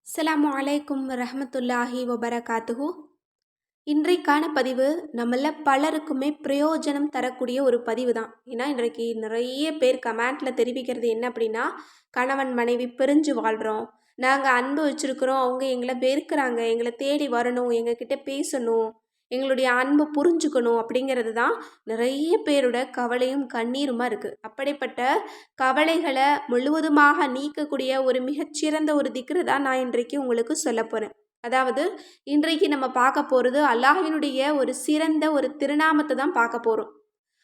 அஸ்ஸலாமு அலைக்கும் ரஹ்மத்துல்லாஹி வபரகாத்துஹு. இன்றைக்கான பதிவு நம்மள பலருக்குமே பிரயோஜனம் தரக்கூடிய ஒரு பதிவு தான். ஏன்னா இன்றைக்கு நிறைய பேர் கமெண்ட்டில் தெரிவிக்கிறது என்ன அப்படின்னா, கணவன் மனைவி பிரிஞ்சு வாழ்கிறோம், நாங்கள் அன்பு வச்சுருக்கிறோம், அவங்க எங்களை வெறுக்கிறாங்க, எங்களை தேடி வரணும், எங்ககிட்ட பேசணும், எங்களுடைய அன்பு புரிஞ்சுக்கணும் அப்படிங்கிறது தான் நிறைய பேரோட கவலையும் கண்ணீருமா இருக்குது. அப்படிப்பட்ட கவலைகளை முழுவதுமாக நீக்கக்கூடிய ஒரு மிகச்சிறந்த ஒரு திக்ரு தான் நான் இன்றைக்கு உங்களுக்கு சொல்ல போகிறேன். அதாவது இன்றைக்கு நம்ம பார்க்க போகிறது அல்லாஹ்வினுடைய ஒரு சிறந்த ஒரு திருநாமத்தை தான் பார்க்க போகிறோம்.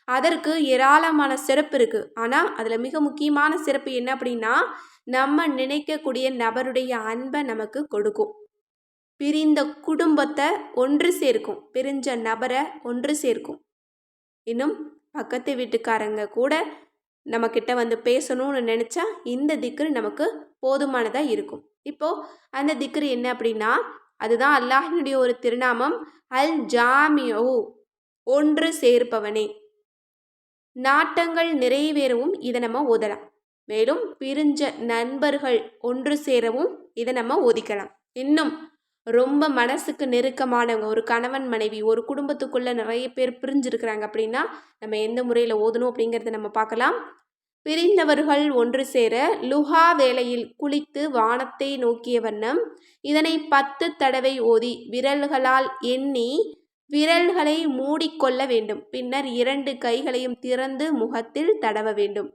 அதற்கு ஏராளமான சிறப்பு இருக்குது. ஆனால் அதில் மிக முக்கியமான சிறப்பு என்ன அப்படின்னா, நம்ம நினைக்கக்கூடிய நபருடைய அன்பை நமக்கு கொடுக்கும். பிரிந்த குடும்பத்தை ஒன்று சேர்க்கும், பிரிஞ்ச நபரை ஒன்று சேர்க்கும். இன்னும் பக்கத்து வீட்டுக்காரங்க கூட நம்மக்கிட்ட வந்து பேசணும்னு நினச்சா இந்த திக்ரு நமக்கு போதுமானதாக இருக்கும். இப்போது அந்த திக்ரு என்ன அப்படின்னா, அதுதான் அல்லாஹ்வினுடைய ஒரு திருநாமம், அல் ஜாமியு, ஒன்று சேர்ப்பவனே. நாட்டங்கள் நிறைவேறவும் இதை நம்ம ஓதலாம். மேலும் பிரிஞ்ச நண்பர்கள் ஒன்று சேரவும் இதை நம்ம ஓதிக்கலாம். இன்னும் ரொம்ப மனசுக்கு நெருக்கமானவங்க, ஒரு கணவன் மனைவி, ஒரு குடும்பத்துக்குள்ளே நிறைய பேர் பிரிஞ்சிருக்கிறாங்க அப்படின்னா நம்ம எந்த முறையில் ஓதணும் அப்படிங்கிறத நம்ம பார்க்கலாம். பிரிந்தவர்கள் ஒன்று சேர லுஹா வேளையில் குளித்து வானத்தை நோக்கிய வண்ணம் இதனை 10 தடவை ஓதி விரல்களால் எண்ணி விரல்களை மூடிக்கொள்ள வேண்டும். பின்னர் 2 கைகளையும் திறந்து முகத்தில் தடவ வேண்டும்.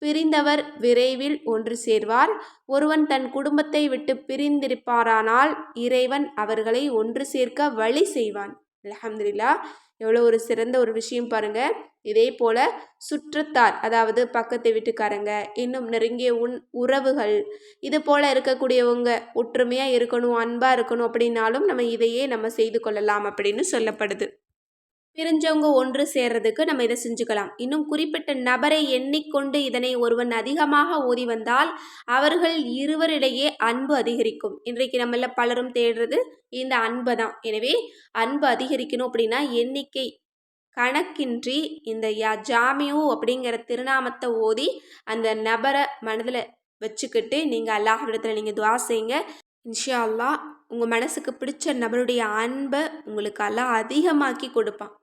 பிரிந்தவர் விரைவில் ஒன்று சேர்வார். ஒருவன் தன் குடும்பத்தை விட்டு பிரிந்திருப்பாரானால் இறைவன் அவர்களை ஒன்று சேர்க்க வழி செய்வான். அல்ஹம்துலில்லாஹ், எவ்வளோ ஒரு சிறந்த ஒரு விஷயம் பாருங்க. இதே போல சுற்றத்தார், அதாவது பக்கத்து வீட்டுக்காரங்க, இன்னும் நெருங்கிய உறவுகள், இது போல இருக்கக்கூடியவங்க ஒற்றுமையாக இருக்கணும், அன்பாக இருக்கணும் அப்படின்னாலும் நம்ம இதையே நம்ம செய்து கொள்ளலாம் அப்படின்னு சொல்லப்படுது. பிரிஞ்சவங்க ஒன்று சேர்றதுக்கு நம்ம இதை செஞ்சுக்கலாம். இன்னும் குறிப்பிட்ட நபரை எண்ணிக்கொண்டு இதனை ஒருவன் அதிகமாக ஓதி வந்தால் அவர்கள் இருவரிடையே அன்பு அதிகரிக்கும். இன்றைக்கு நம்மள பலரும் தேடுறது இந்த அன்பை தான். எனவே அன்பு அதிகரிக்கணும் அப்படின்னா எண்ணிக்கை கணக்கின்றி இந்த ஜாமியு அப்படிங்கிற திருநாமத்தை ஓதி அந்த நபரை மனதில் வச்சுக்கிட்டு நீங்கள் அல்லாஹ்விடத்தில் நீங்கள் துஆ செய்யுங்க. இன்ஷா அல்லாஹ் உங்கள் மனசுக்கு பிடிச்ச நபருடைய அன்பை உங்களுக்கு அல்லாஹ் அதிகமாக்கி கொடுப்பான்.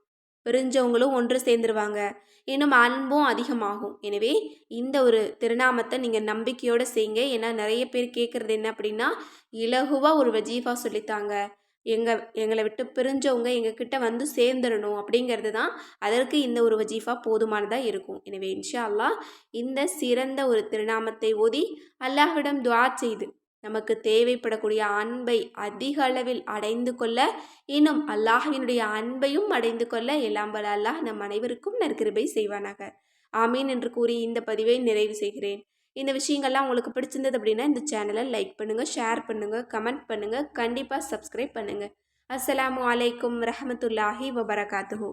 பிரிஞ்சவங்களும் ஒன்று சேர்ந்துருவாங்க, இன்னும் அன்பும் அதிகமாகும். எனவே இந்த ஒரு திருநாமத்தை நீங்கள் நம்பிக்கையோடு செய்யுங்க. ஏன்னா நிறைய பேர் கேட்குறது என்ன அப்படின்னா, இலகுவாக ஒரு வஜீஃபா சொல்லித்தாங்க, எங்களை விட்டு பிரிஞ்சவங்க எங்ககிட்ட வந்து சேர்ந்துடணும் அப்படிங்கிறது தான். அதற்கு இந்த ஒரு வஜீஃபா போதுமானதாக இருக்கும். எனவே இன்ஷா அல்லாஹ் இந்த சிறந்த ஒரு திருநாமத்தை ஓதி அல்லாஹ்விடம் துஆ செய்து நமக்கு தேவைப்படக்கூடிய அன்பை அதிக அளவில் அடைந்து கொள்ள, இன்னும் அல்லாஹ்வினுடைய அன்பையும் அடைந்து கொள்ள எல்லாம் வல்ல அல்லாஹ் நம் அனைவருக்கும் நற்கிருபை செய்வானாக. ஆமீன் என்று கூறி இந்த பதிவை நிறைவு செய்கிறேன். இந்த விஷயங்கள்லாம் உங்களுக்கு பிடிச்சிருந்தது அப்படின்னா இந்த சேனலை லைக் பண்ணுங்கள், ஷேர் பண்ணுங்கள், கமெண்ட் பண்ணுங்கள், கண்டிப்பாக சப்ஸ்கிரைப் பண்ணுங்கள். அஸ்ஸலாமு அலைக்கும் ரஹ்மத்துல்லாஹி வபரகாத்துஹு.